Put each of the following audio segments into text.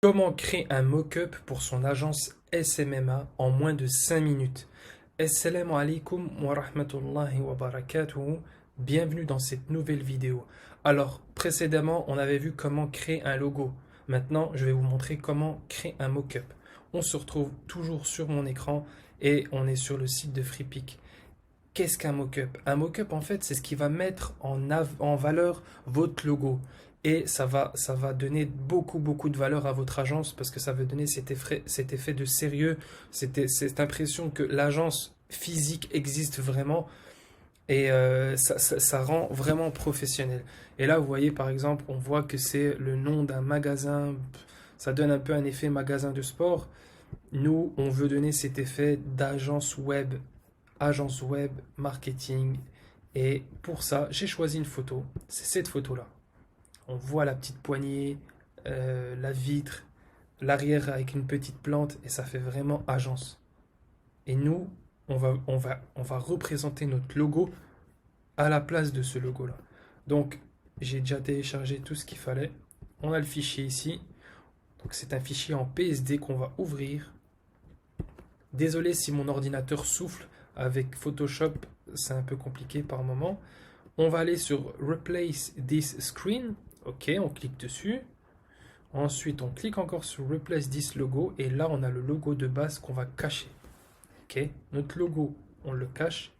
Comment créer un mock-up pour son agence SMMA en moins de 5 minutes? Assalamu alaikum wa rahmatullahi wa barakatuhu. Bienvenue dans cette nouvelle vidéo. Alors, précédemment, on avait vu comment créer un logo. Maintenant, je vais vous montrer comment créer un mock-up. On se retrouve toujours sur mon écran et on est sur le site de Freepik. Qu'est-ce qu'un mock-up? Un mock-up, en fait, c'est ce qui va mettre en valeur votre logo. Et ça va donner beaucoup de valeur à votre agence parce que ça va donner cet effet de sérieux, cette impression que l'agence physique existe vraiment et ça rend vraiment professionnel. Et là, vous voyez, par exemple, on voit que c'est le nom d'un magasin, ça donne un peu un effet magasin de sport. Nous, on veut donner cet effet agence web, marketing. Et pour ça, j'ai choisi une photo. C'est cette photo-là. On voit la petite poignée, la vitre, l'arrière avec une petite plante et ça fait vraiment agence. Et nous, on va représenter notre logo à la place de ce logo-là. Donc, j'ai déjà téléchargé tout ce qu'il fallait. On a le fichier ici. Donc, c'est un fichier en PSD qu'on va ouvrir. Désolé si mon ordinateur souffle. Avec Photoshop, c'est un peu compliqué par moment. On va aller sur Replace this screen. Ok, on clique dessus. Ensuite, on clique encore sur Replace this logo. Et là, on a le logo de base qu'on va cacher. Ok, notre logo, on le cache.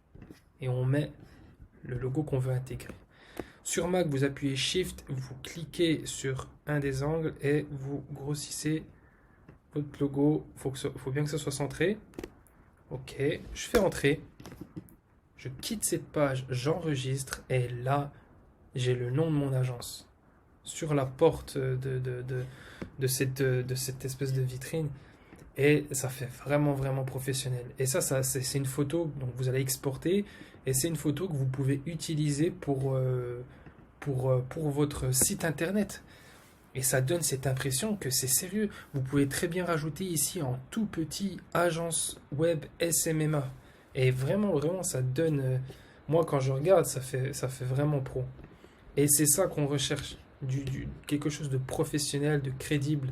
Et on met le logo qu'on veut intégrer. Sur Mac, vous appuyez Shift, vous cliquez sur un des angles et vous grossissez votre logo. Faut bien que ça soit centré. Ok, je fais entrer. Je quitte cette page, j'enregistre et là, j'ai le nom de mon agence sur la porte de cette espèce de vitrine et ça fait vraiment professionnel. Et ça c'est une photo donc vous allez exporter et c'est une photo que vous pouvez utiliser pour votre site internet. Et ça donne cette impression que c'est sérieux. Vous pouvez très bien rajouter ici en tout petit agence web SMMA. Et vraiment, ça donne. Moi, quand je regarde, ça fait vraiment pro. Et c'est ça qu'on recherche. Quelque chose de professionnel, de crédible.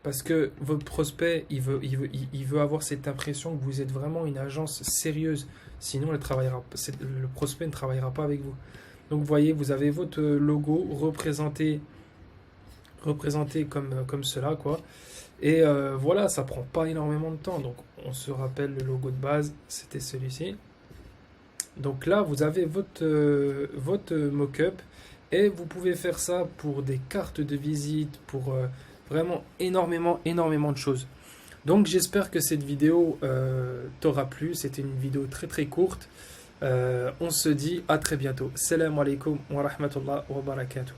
Parce que votre prospect, il veut avoir cette impression que vous êtes vraiment une agence sérieuse. Sinon, le prospect ne travaillera pas avec vous. Donc, vous voyez, vous avez votre logo représenté comme cela, quoi. Et voilà, ça prend pas énormément de temps. Donc, on se rappelle le logo de base, c'était celui-ci. Donc là, vous avez votre mock-up et vous pouvez faire ça pour des cartes de visite, pour vraiment énormément de choses. Donc, j'espère que cette vidéo t'aura plu. C'était une vidéo très courte. On se dit à très bientôt. Salam alaikum wa rahmatullah wa barakatuh.